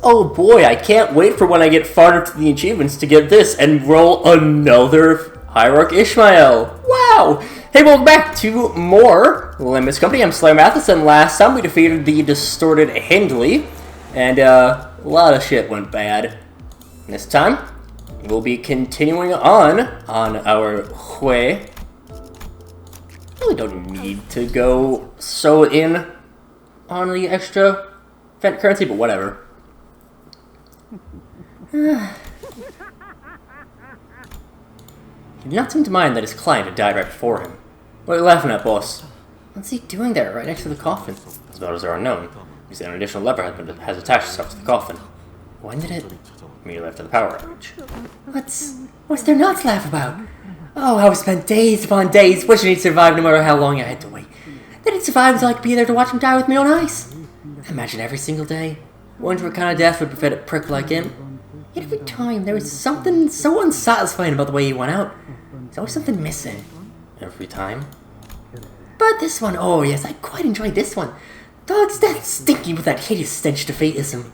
Oh boy, I can't wait for when I get farther to the achievements to get this and roll another Hierarch Ishmael. Wow! Hey, welcome back to more Limbus Company. I'm SlayerMathis, and last time we defeated the distorted Hindley, and a lot of shit went bad. This time, we'll be continuing on our way. Really don't need to go so in on the extra event currency, but whatever. He did not seem to mind that his client had died right before him. What are you laughing at, boss? What's he doing there, right next to the coffin? His motives are unknown. He said an additional lever has attached itself to the coffin. When did it? Immediately after the power outage. What's there not to laugh about? Oh, I would spend days upon days wishing he'd survive no matter how long I had to wait. Then he'd survive until I could be there to watch him die with me on ice. Imagine every single day, wondering what kind of death would befit a prick like him. Yet every time, there was something so unsatisfying about the way he went out. There's always something missing. Every time? But this one, oh yes, I quite enjoyed this one. Though it's that stinky with that hideous stench defeatism.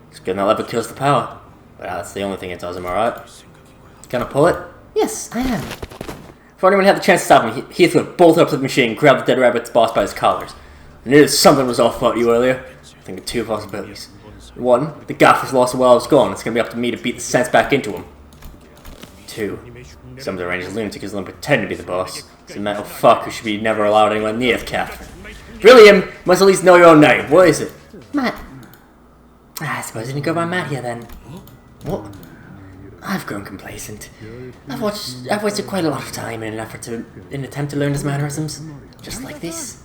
It's good that lever kills the power. But that's the only thing it does him, alright? Gonna pull it? Yes, I am. Before anyone had the chance to stop him, Heathcliff bolted up to the machine and grabbed the dead rabbit's boss by his collars. I knew that something was off about you earlier. I think of two possibilities. One, the gaffer's lost while I was gone. It's gonna be up to me to beat the sense back into him. Two, some of the ranger's lunatic is going to pretend to be the boss. He's a mental fuck who should be never allowed anywhere near the Catherine. Really, him? You must at least know your own name. What is it? Matt. I suppose I didn't go by Matt here then. What? I've grown complacent. I've wasted quite a lot of time in an attempt to learn his mannerisms. Just like this.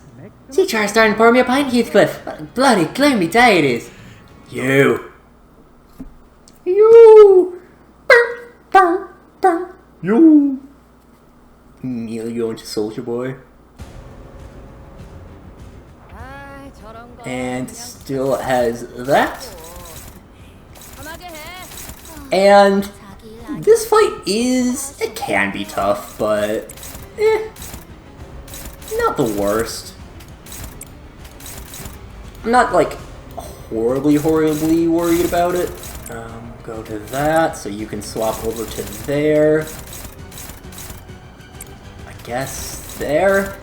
See, Char's starting to pour me a pint, Heathcliff. What a bloody gloomy day it is. You. You. Kneel you into Soldier Boy. And still has that. And this fight it can be tough, but not the worst. I'm not like horribly worried about it. Go to that, so you can swap over to there. I guess there.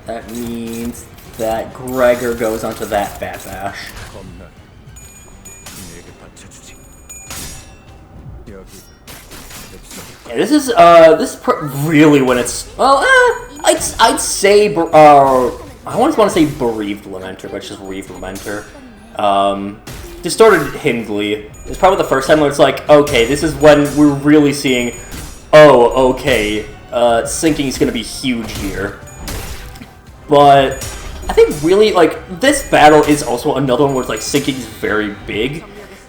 That means that Gregor goes onto that Bad Bash. Yeah, this is really when it's I'd say I always want to say Bereaved Lamenter, but it's just Bereaved Lamenter. Distorted Hindley is probably the first time where it's like, okay, this is when we're really seeing, oh, okay, sinking is going to be huge here. But I think really, like, this battle is also another one where it's like sinking is very big.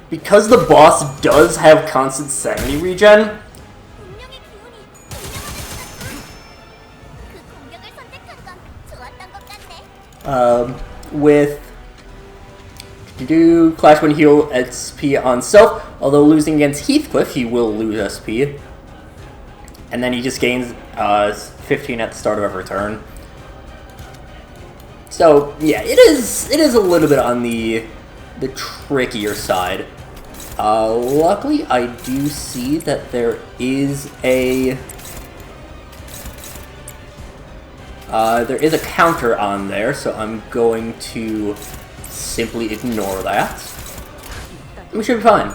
Because the boss does have constant sanity regen, with Clash when heal SP on self, although losing against Heathcliff, he will lose SP. And then he just gains 15 at the start of every turn. So, yeah, it is a little bit on the trickier side. Luckily, I do see that there is a counter on there, so I'm going to simply ignore that. We should be fine.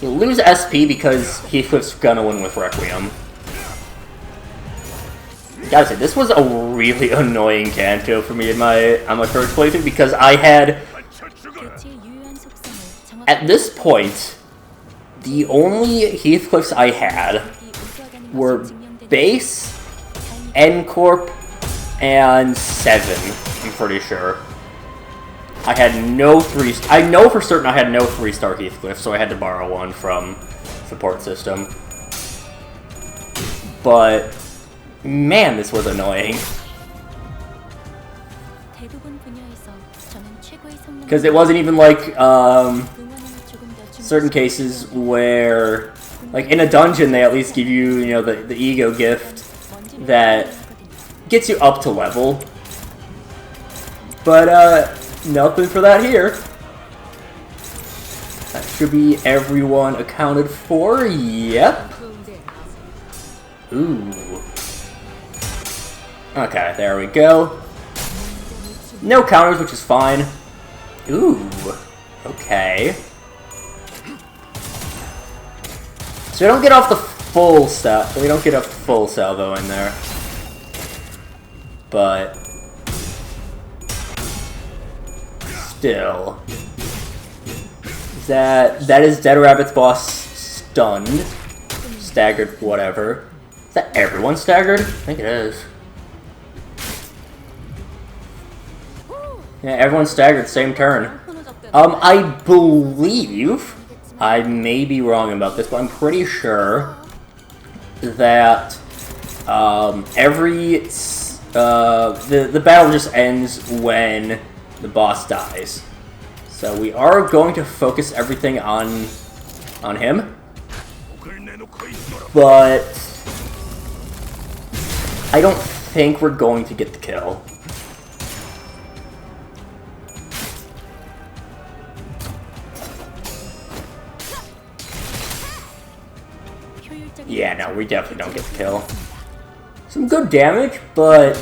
You'll lose SP because Heathcliff's gonna win with Requiem. Gotta say, this was a really annoying Kanto for me on my first playthrough because I had, at this point, the only Heathcliffs I had were Base, N-Corp, and 7, I'm pretty sure. I had no 3... I know for certain I had no 3-star Heathcliff, so I had to borrow one from support system. But, man, this was annoying. Because it wasn't even like, certain cases where, like, in a dungeon they at least give you, you know, the ego gift that gets you up to level. But, Nothing for that here. That should be everyone accounted for. Yep. Ooh. Okay, there we go. No counters, which is fine. Ooh. Okay. So we don't get off the full stuff. We don't get a full salvo in there. But still. That is Dead Rabbit's boss stunned. Staggered, whatever. Is that everyone staggered? I think it is. Yeah, everyone's staggered, same turn. I believe, I may be wrong about this, but I'm pretty sure that the battle just ends when the boss dies. So we are going to focus everything on him, but I don't think we're going to get the kill. Yeah, no, we definitely don't get the kill. Some good damage, but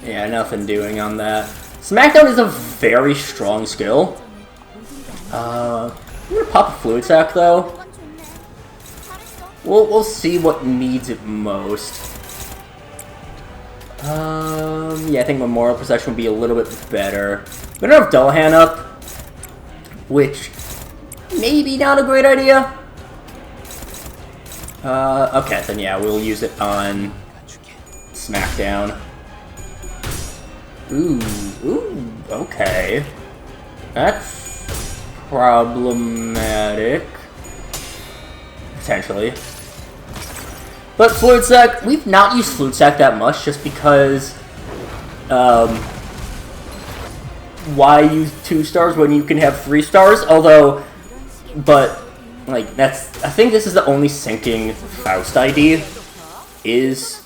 yeah, nothing doing on that. Smackdown is a very strong skill. I'm gonna pop a fluid sac though. We'll see what needs it most. Yeah, I think Memorial Procession would be a little bit better. We don't have Dullahan up, which maybe not a great idea. Okay, then yeah, we'll use it on Smackdown. Ooh, okay. That's problematic. Potentially. But Fluid Sac, we've not used Fluid Sac that much just because, why use 2 stars when you can have 3 stars? Although, but, like, I think this is the only sinking Faust ID, is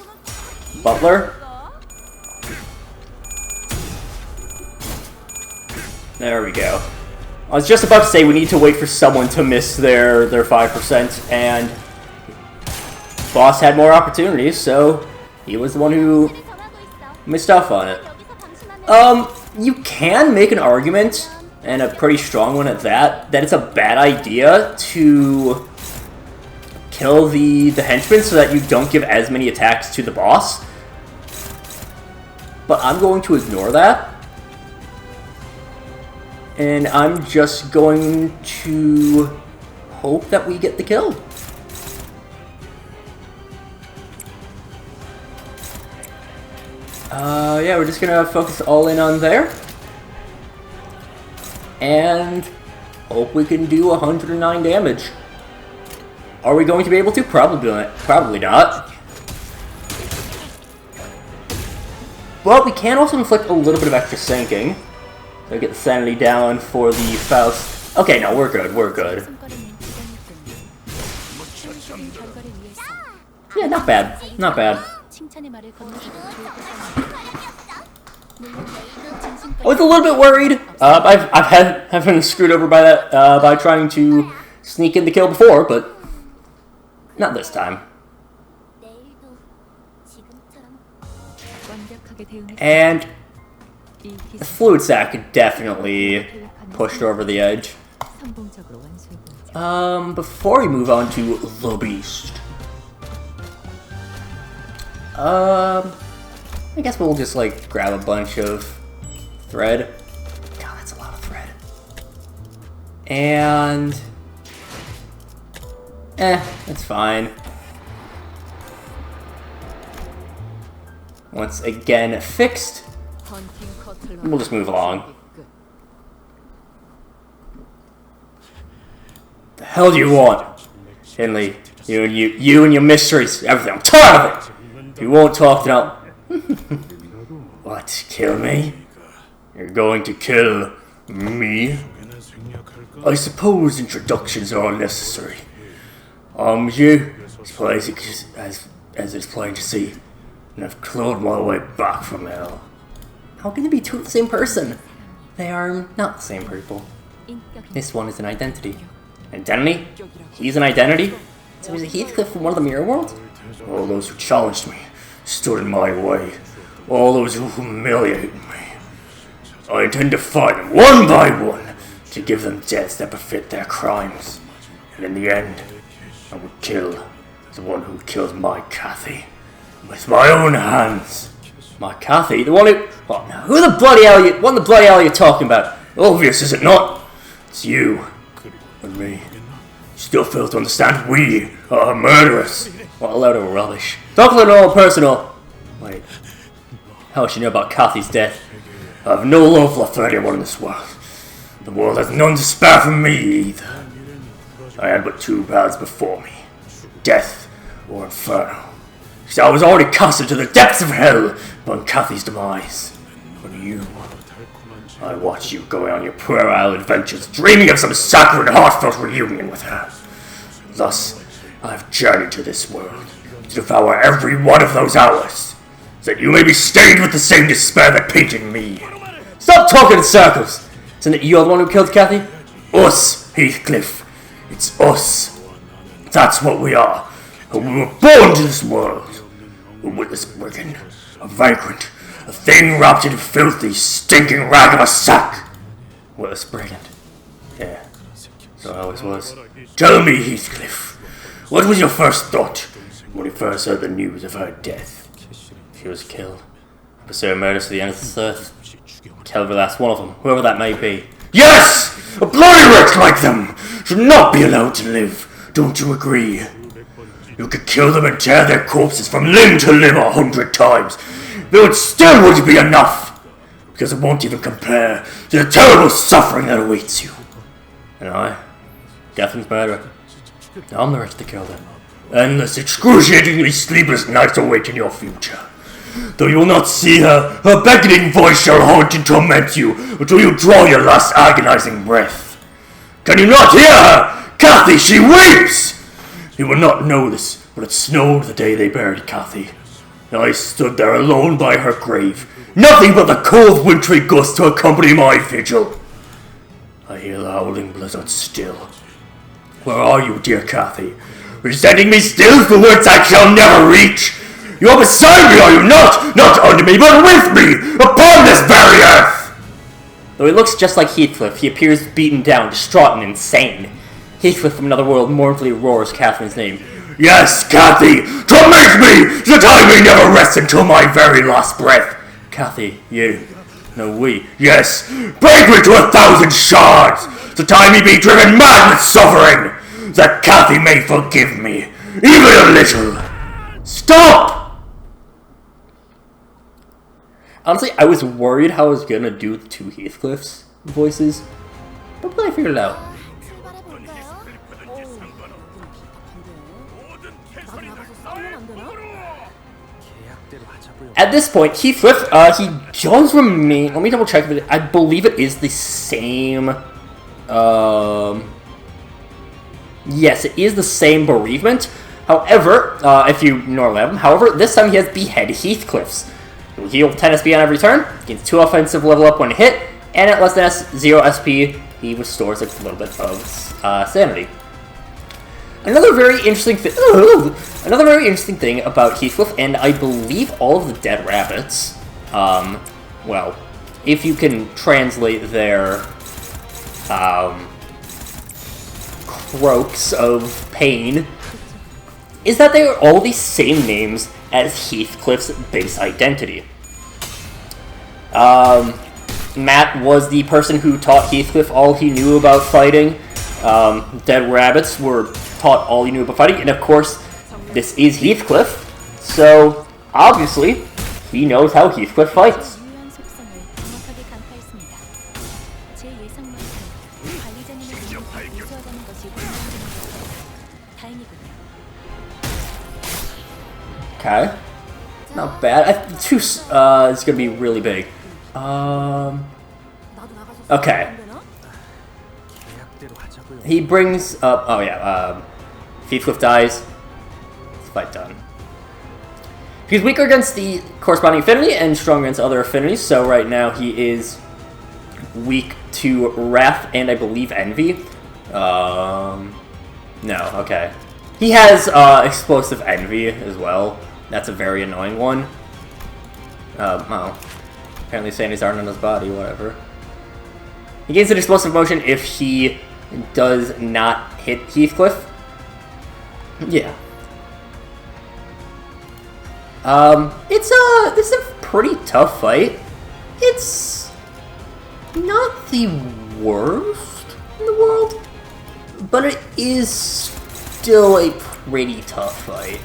Butler. There we go. I was just about to say we need to wait for someone to miss their 5%, and Boss had more opportunities, so he was the one who missed off on it. You can make an argument, and a pretty strong one at that it's a bad idea to kill the henchmen so that you don't give as many attacks to the boss. But I'm going to ignore that. And I'm just going to hope that we get the kill. Yeah, we're just gonna focus all in on there. And hope we can do 109 damage. Are we going to be able to? Probably not. But we can also inflict a little bit of extra sinking. So get the sanity down for the Faust. Okay, no, we're good, we're good. Yeah, not bad, not bad. I was a little bit worried. I've been screwed over by that by trying to sneak in the kill before, but not this time. And the Fluid Sac definitely pushed over the edge. Before we move on to the Beast, I guess we'll just like grab a bunch of thread. God, that's a lot of thread. And it's fine. Once again fixed, we'll just move along. The hell do you want? Henley, you and your mysteries, everything. I'm tired of it! If you won't talk, then I'll... What, kill me? You're going to kill me? I suppose introductions are unnecessary. You, as it's plain to see, and I've clawed my way back from hell. How can they be two of the same person? They are not the same people. This one is an identity. Identity? He's an identity? So he's a Heathcliff from one of the mirror worlds? All those who challenged me, stood in my way. All those who humiliated me. I intend to fight them one by one, to give them deaths that befit their crimes. And in the end, I will kill the one who killed my Cathy. With my own hands. My Cathy? The one who... What now? What the bloody hell are you talking about? Obvious, is it not? It's you. And me. You still fail to understand we are murderers. What a load of rubbish. Don't let it all personal. Wait. How much you know about Cathy's death? I have no love left for anyone in this world. The world has none to spare from me either. I had but two paths before me. Death or inferno. So I was already cast into the depths of hell upon Cathy's demise. But you... I watched you going on your puerile adventures, dreaming of some sacred, heartfelt reunion with her. Thus, I have journeyed to this world, to devour every one of those hours, so that you may be stained with the same despair that painted me. Stop talking in circles! Isn't it you the one who killed Cathy? Us, Heathcliff. It's us. That's what we are. And we were born to this world. A witless brigand, a vagrant, a thing wrapped in a filthy, stinking rag of a sack. Witless brigand. Yeah, so I always was. Tell me, Heathcliff, what was your first thought when you first heard the news of her death? She was killed. SlayerMathis to the end of this earth. Kill every last one of them, whoever that may be. Yes! A bloody wretch like them should not be allowed to live. Don't you agree? You could kill them and tear their corpses from limb to limb 100 times. Though it still wouldn't be enough. Because it won't even compare to the terrible suffering that awaits you. And I, Gafflin's murderer, I'm the wretch to kill them. Endless, excruciatingly sleepless nights await in your future. Though you will not see her, her beckoning voice shall haunt and torment you until you draw your last agonizing breath. Can you not hear her? Cathy, she weeps! You will not know this, but it snowed the day they buried Cathy. And I stood there alone by her grave, nothing but the cold wintry gusts to accompany my vigil. I hear the howling blizzard still. Where are you, dear Cathy? Resenting me still for words I shall never reach? You are beside me, are you not? Not under me, but with me, upon this very earth! Though he looks just like Heathcliff, he appears beaten down, distraught, and insane. Heathcliff from another world mournfully roars Catherine's name. Yes, Cathy! Torment me, so that I may never rest until my very last breath! Cathy, you. No, we. Yes, break me to 1,000 shards, so that I may be driven mad with suffering, so that Cathy may forgive me, even a little. Stop! Honestly, I was worried how I was gonna do the two Heathcliff's voices, but I figured it out. At this point, Heathcliff, he does remain... Let me double check, but I believe it is the same... Yes, it is the same bereavement. However, if you normally have him, however, this time he has Behead Heathcliff's. He will heal 10 SP on every turn, gains 2 offensive level up when hit, and at less than 0 SP, he restores a little bit of sanity. Another very interesting thing about Heathcliff, and I believe all of the dead rabbits, well, if you can translate their croaks of pain, is that they are all the same names as Heathcliff's base identity. Matt was the person who taught Heathcliff all he knew about fighting. Dead rabbits were taught all he knew about fighting, and of course, this is Heathcliff, so obviously, he knows how Heathcliff fights. Okay, not bad. It's gonna be really big. Okay. He brings up. Oh yeah. Heathcliff dies. Fight done. He's weaker against the corresponding affinity and stronger against other affinities, so right now he is weak to Wrath and I believe Envy. No, okay. He has Explosive Envy as well. That's a very annoying one. Well, apparently Sanities aren't in his body, whatever. He gains an Explosive Motion if he does not hit Heathcliff. Yeah. This is a pretty tough fight. It's not the worst in the world, but it is still a pretty tough fight.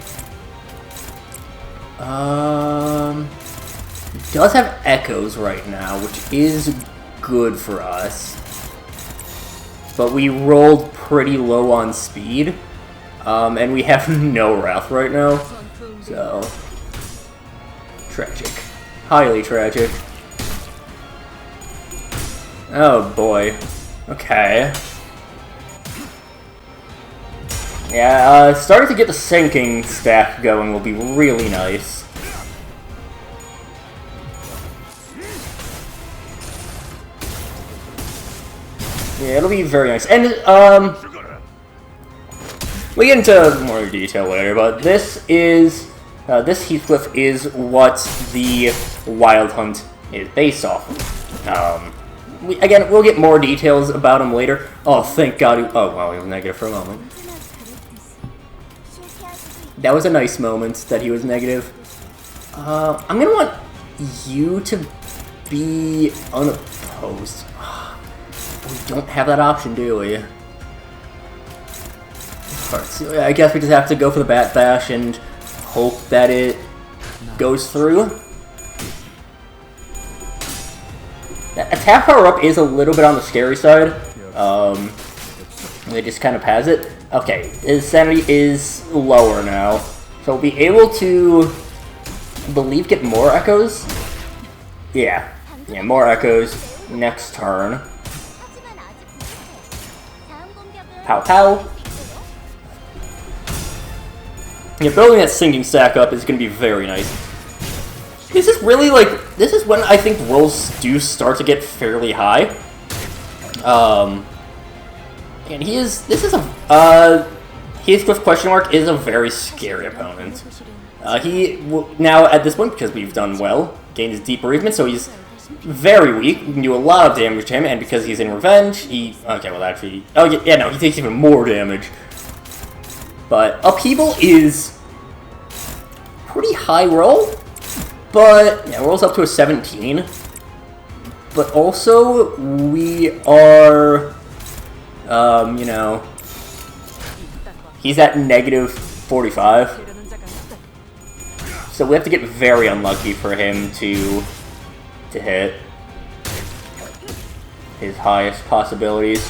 It does have echoes right now, which is good for us. But we rolled pretty low on speed, and we have no Wrath right now, so tragic. Highly tragic. Oh boy. Okay. Yeah, starting to get the sinking stack going will be really nice. Yeah, it'll be very nice. And, we'll get into more detail later, but this is, this Heathcliff is what the Wild Hunt is based off of. Again, we'll get more details about him later. Oh, thank God. Oh, wow, he was negative for a moment. That was a nice moment that he was negative. I'm gonna want you to be unopposed. We don't have that option, do we? Alright, so I guess we just have to go for the Bat Bash and hope that it goes through. A tap power-up is a little bit on the scary side. It just kind of has it. Okay, his sanity is lower now. So we'll be able to, I believe, get more echoes? Yeah, more echoes next turn. Pow pow. Yeah, building that sinking stack up is going to be very nice. This is really like, this is when I think rolls do start to get fairly high. And Heathcliff question mark is a very scary opponent. He now at this point, because we've done well, gains deep bereavement, so he's very weak. We can do a lot of damage to him, and because he's in revenge, he actually, oh yeah, no, he takes even more damage. But upheaval is pretty high roll, but yeah, rolls up to a 17. But also we are, you know, he's at negative 45. So we have to get very unlucky for him to hit his highest possibilities.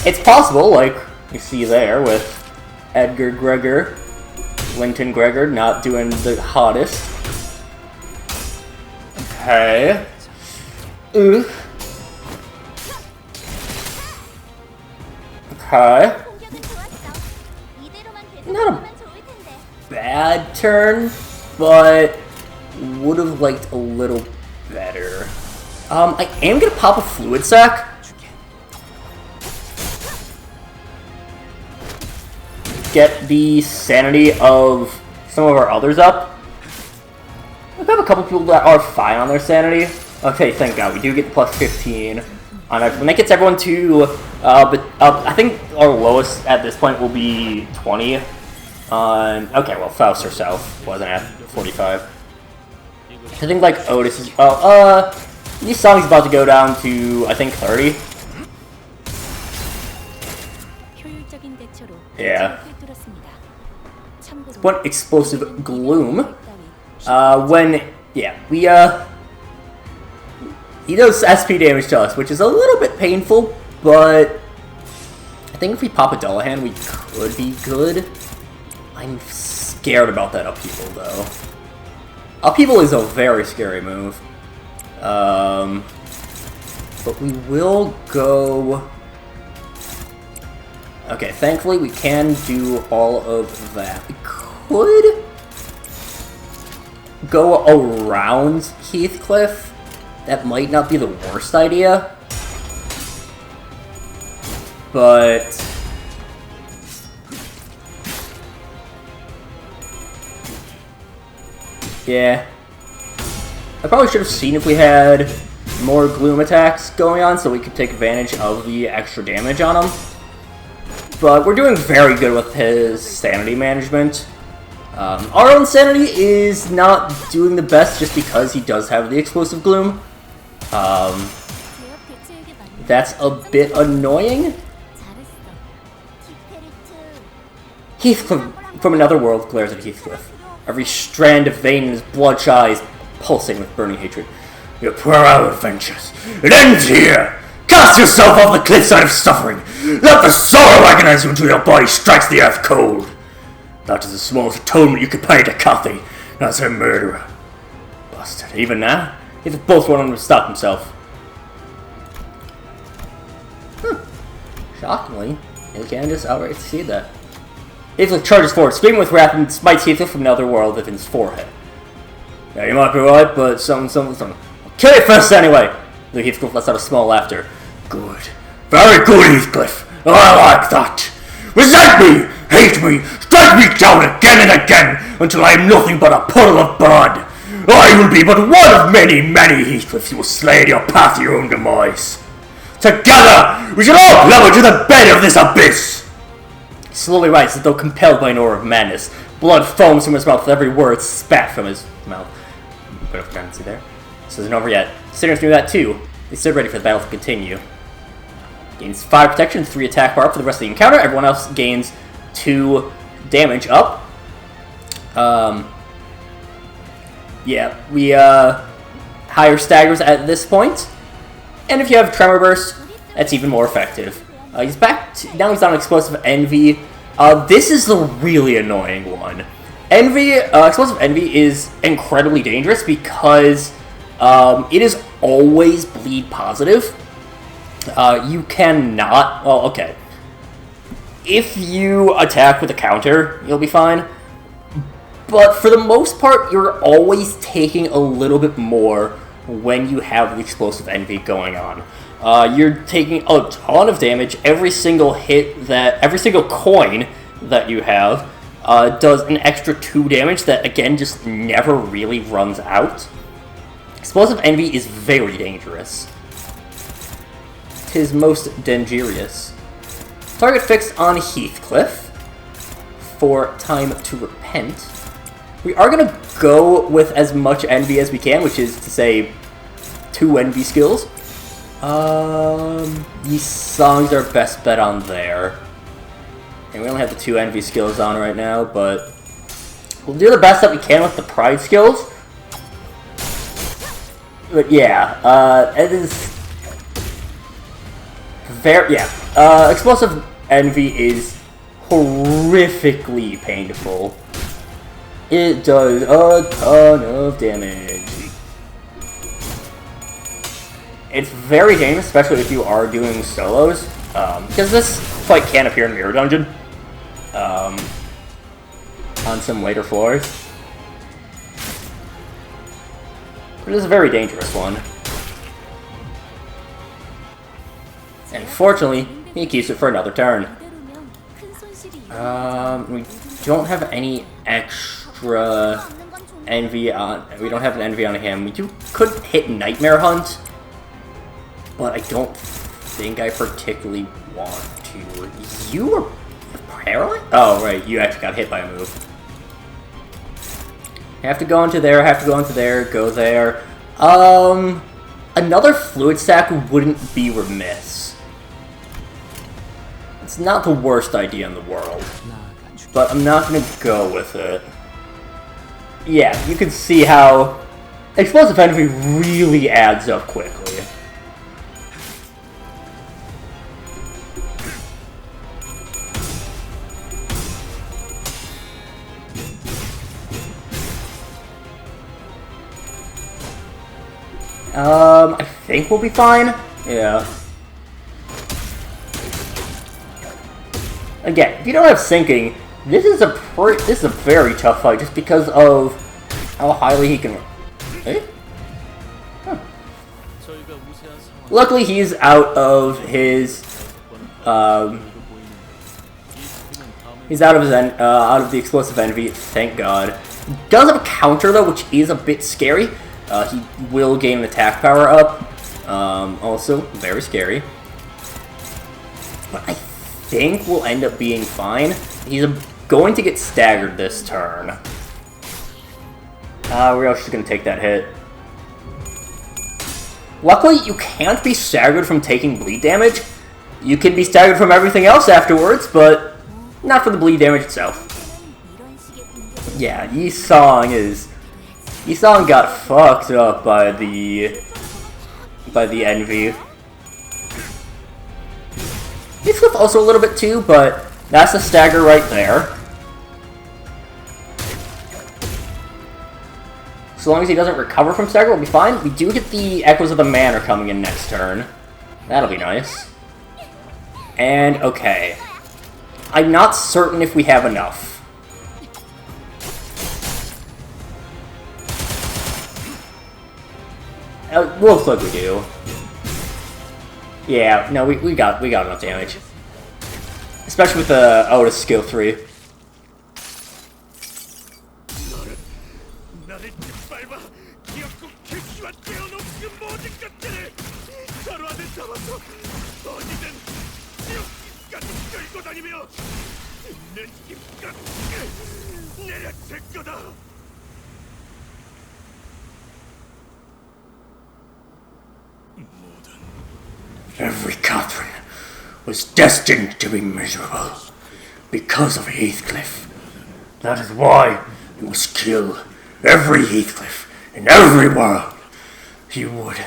It's possible, like you see there with Edgar Gregor, Linton Gregor not doing the hottest. Okay. Okay. Not a bad turn, but would have liked a little better. I am gonna pop a fluid sac. Get the sanity of some of our others up. We have a couple people that are fine on their sanity. Okay, thank God, we do get the plus 15 on it. When that gets everyone to, I think our lowest at this point will be 20. Okay, well, Faust herself wasn't at 45. I think, like, Otis is, this song's about to go down to, I think, 30. Yeah. What explosive gloom. He does SP damage to us, which is a little bit painful, but I think if we pop a Dullahan, we could be good. I'm scared about that upheaval, though. Upheaval is a very scary move. But we will go... Okay, thankfully we can do all of that. We could go around Heathcliff. That might not be the worst idea. But yeah. I probably should have seen if we had more gloom attacks going on so we could take advantage of the extra damage on him. But we're doing very good with his sanity management. Our own sanity is not doing the best just because he does have the explosive gloom. That's a bit annoying. Heathcliff from another world glares at Heathcliff. Every strand of vein in his bloodshot eyes pulsing with burning hatred. Your poor adventures. It ends here! Cast yourself off the cliffside of suffering! Let the sorrow agonize you until your body strikes the earth cold! That is the smallest atonement you could pay to Cathy, as her murderer. Bastard, even now, if both want him to stop himself. Shockingly, you can just outright see that. Heathcliff charges forward, screaming with wrath, and smites Heathcliff from another world within his forehead. Yeah, you might be right, but something. I'll kill you first anyway! The Heathcliff lets out a small laughter. Good. Very good, Heathcliff. I like that. Resent me! Hate me! Strike me down again and again until I am nothing but a puddle of blood! I will be but one of many, many Heathcliffs you will slay in your path to your own demise. Together, we shall all plummet to the bed of this abyss! He slowly rises as though compelled by an aura of madness. Blood foams from his mouth with every word spat from his mouth. Bit of tendency there. This isn't over yet. Sinners knew that too. They stood ready for the battle to continue. Gains 5 protection, 3 attack bar for the rest of the encounter. Everyone else gains 2 damage up. Yeah, we higher staggers at this point. And if you have Tremor Burst, that's even more effective. He's back to, now he's on Explosive Envy. This is the really annoying one. Envy, Explosive Envy is incredibly dangerous because it is always bleed positive. You cannot, well, okay. If you attack with a counter, you'll be fine. But for the most part, you're always taking a little bit more when you have the Explosive Envy going on. You're taking a ton of damage. Every single coin that you have does an extra 2 damage that, again, just never really runs out. Explosive Envy is very dangerous. 'Tis most dangerous. Target fixed on Heathcliff for time to repent. We are going to go with as much Envy as we can, which is to say 2 Envy skills. These songs are best bet on there. And we only have the 2 Envy skills on right now, but we'll do the best that we can with the Pride skills. But yeah, it is very, yeah, Explosive Envy is horrifically painful. It does a ton of damage. It's very dangerous, especially if you are doing solos, because this fight can appear in Mirror Dungeon, on some later floors. But it is a very dangerous one. And fortunately, he keeps it for another turn. We don't have any extra Envy on. We don't have an Envy on him. We could hit Nightmare Hunt, but I don't think I particularly want to. You were paralyzed? Oh, right. You actually got hit by a move. Have to go into there. Have to go into there. Go there. Another fluid stack wouldn't be remiss. It's not the worst idea in the world, but I'm not going to go with it. Yeah, you can see how Explosive Envy really adds up quickly. I think we'll be fine. Yeah. Again, if you don't have sinking, This is a very tough fight just because of how highly he can. Eh? Huh. Luckily, he's out of his. He's out of the explosive envy. Thank God. He does have a counter though, which is a bit scary. He will gain an attack power up. Also very scary. But I think we'll end up being fine. He's going to get staggered this turn. We're actually going to take that hit. Luckily, you can't be staggered from taking bleed damage. You can be staggered from everything else afterwards, but not for the bleed damage itself. Yeah, Yi-Song got fucked up by the envy. Heathcliff also a little bit too, but that's a stagger right there. So long as he doesn't recover from stagger, we'll be fine. We do get the Echoes of the Manor coming in next turn. That'll be nice. And, okay. I'm not certain if we have enough. Looks like we do. Yeah, no, we got enough damage. Especially with the Otis skill 3. Every Catherine was destined to be miserable because of Heathcliff. That is why you must kill every Heathcliff in every world. You would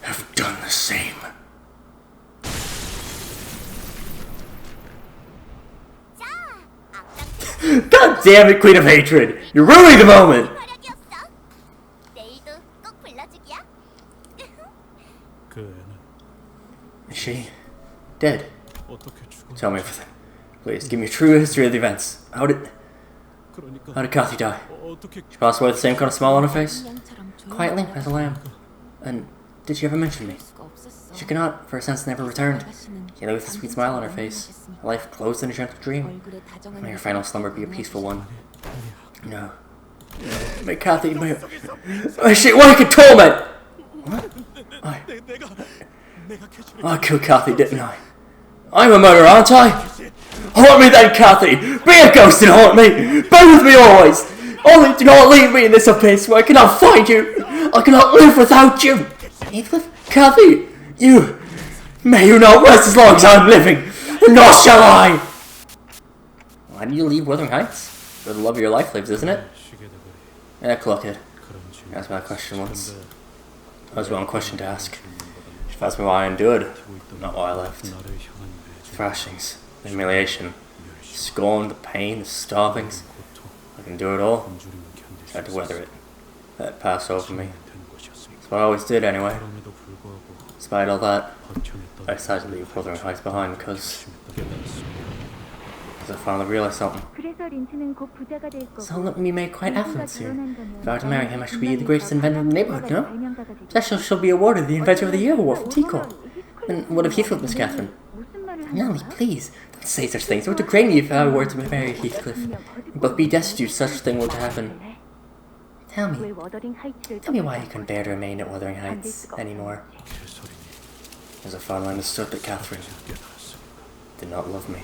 have done the same. God damn it, Queen of Hatred! You're ruining the moment! Is she dead? Tell me everything. Please, give me a true history of the events. How did Kathy die? She passed away with the same kind of smile on her face? Quietly, as a lamb. And did she ever mention me? She could not, for a sense never returned. Yet with a sweet smile on her face, her life closed in a gentle dream. May her final slumber be a peaceful one. No. May Kathy, she awake in torment! What? I killed Kathy, didn't I? I'm a murderer, aren't I? Haunt me then, Kathy! Be a ghost and haunt me! Be with me always! Only do not leave me in this abyss where I cannot find you! I cannot live without you! Heathcliff? Kathy! You! May you not rest as long as I'm living! Nor shall I! Why did you leave Wuthering Heights? Where the love of your life lives, isn't it? Yeah, clock it. That's my question once. That was one question to ask. She asked me why I endured, not why I left. Thrashings, the humiliation, scorn, the pain, the starvings. I can do it all. Tried to weather it. Let it pass over me. That's what I always did anyway. Despite all that, I decided to leave Wuthering Heights behind because I finally realized something. Someone let me make quite affluent soon. If I were to marry him, I should be the greatest inventor in the neighborhood, no? Especially she'll be awarded the Inventor of the Year award from T-Corp. And what of Heathcliff, Miss Catherine? Nellie, please, don't say such things. It would degrade me if I were to marry Heathcliff. We'd both be destitute if such a thing were to happen. Tell me why you couldn't bear to remain at Wuthering Heights anymore. As I finally understood that Catherine did not love me.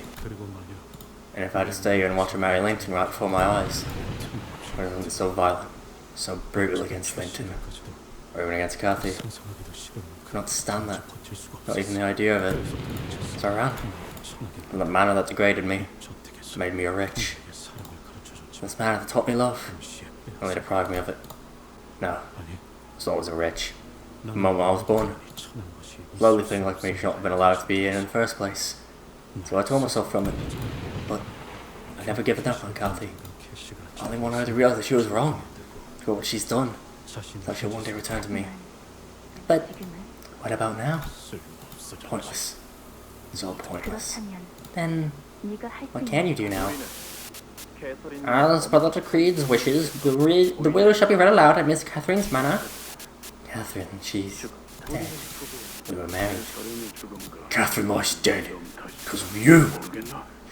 And if I had to stay here and watch her marry Linton right before my eyes, or something so violent, so brutal against Linton, or even against Kathy, I could not stand that. Not even the idea of it. So I ran. From the manner that degraded me, made me a wretch. This manner that taught me love, only deprived me of it. No, I was always a wretch. The moment I was born. A lowly thing like me should not have been allowed to be in the first place. So I tore myself from it. But I never given up on Kathy. I only wanted her to realize that she was wrong. For what she's done. That she'll one day return to me. But what about now? Pointless. It's all pointless. Then what can you do now? As per the decree's wishes, the will shall be read aloud at Miss Catherine's manor. Catherine, she's dead. We were married. Catherine lies dead because of you.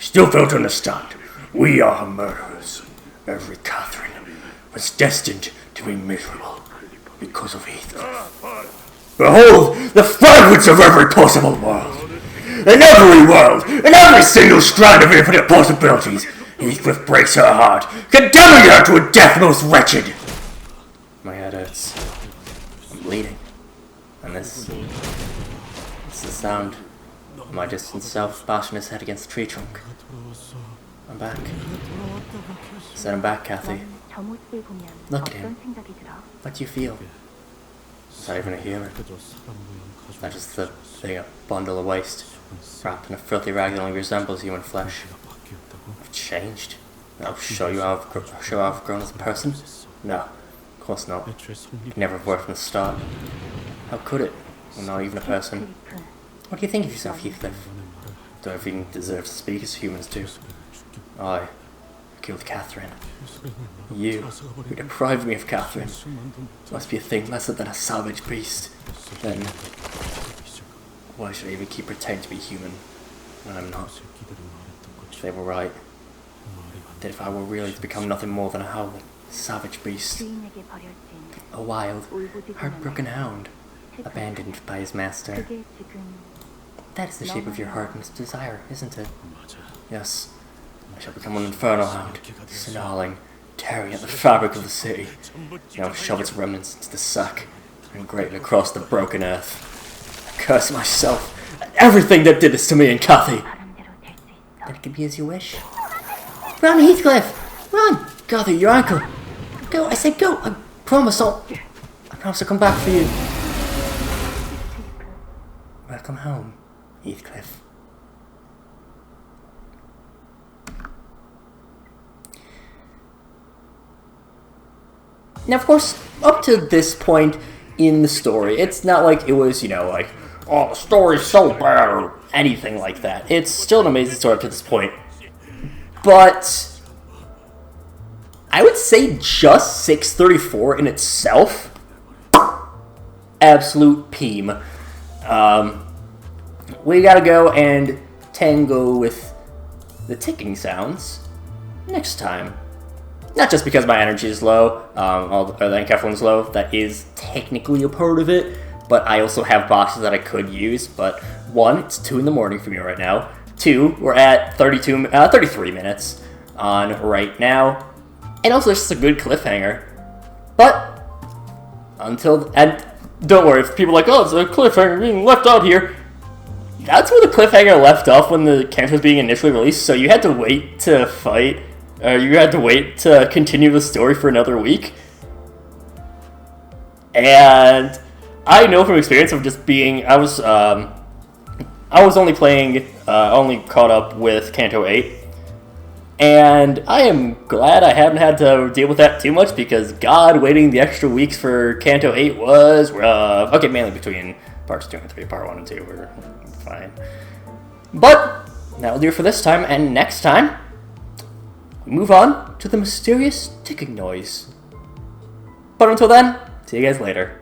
Still fail to understand. We are her murderers. Every Catherine was destined to be miserable because of Heathcliff. Behold the fragments of every possible world. In every single strand of infinite possibilities, Heathcliff breaks her heart, condemning her to a death most wretched. My head hurts. I'm bleeding. And this is the sound of my distant self bashing his head against a tree trunk. I'm back. Send him back, Kathy. Look at him. What do you feel? Is that even a human? Is that just a big bundle of waste, wrapped in a filthy rag that only resembles human flesh? I've changed. I'll show you how I've grown as a person? No, of course not. It never worked from the start. How could it? I'm not even a person. What do you think of yourself, Heathcliff? Do I even deserve to speak as humans do? I killed Catherine. You, who deprived me of Catherine, must be a thing lesser than a savage beast. Then, why should I even keep pretending to be human when I'm not? They were right. That if I were really to become nothing more than a howling, savage beast, a wild, heartbroken hound, abandoned by his master. That is the shape of your heart and its desire, isn't it? Yes. I shall become an infernal hound, snarling, tearing at the fabric of the city. Now shove its remnants into the sack and grate it across the broken earth. I curse myself and everything that did this to me and Cathy. Then it can be as you wish. Run, Heathcliff! Run! Cathy, your ankle! Go, I said go! I promise I'll come back for you. Welcome home, Heathcliff. Now, of course, up to this point in the story, it's not like it was, like, oh, the story's so bad or anything like that. It's still an amazing story up to this point. But I would say just 634 in itself, absolute peem. We gotta go and tango with the ticking sounds next time. Not just because my energy is low, and Catherine's low, that is technically a part of it, but I also have boxes that I could use. But 1, it's 2 in the morning for me right now. 2, we're at 33 minutes on right now. And also, it's just a good cliffhanger. But, and don't worry, if people are like, oh, it's a cliffhanger being left out here. That's where the cliffhanger left off when the camp was being initially released, so you had to wait to fight. You had to wait to continue the story for another week. And I know from experience of just being, I was only caught up with Canto 8. And I am glad I haven't had to deal with that too much because, God, waiting the extra weeks for Canto 8 was rough. Okay, mainly between parts 2 and 3, part 1 and 2 were fine. But that'll do it for this time, and next time, we move on to the mysterious ticking noise. But until then, see you guys later.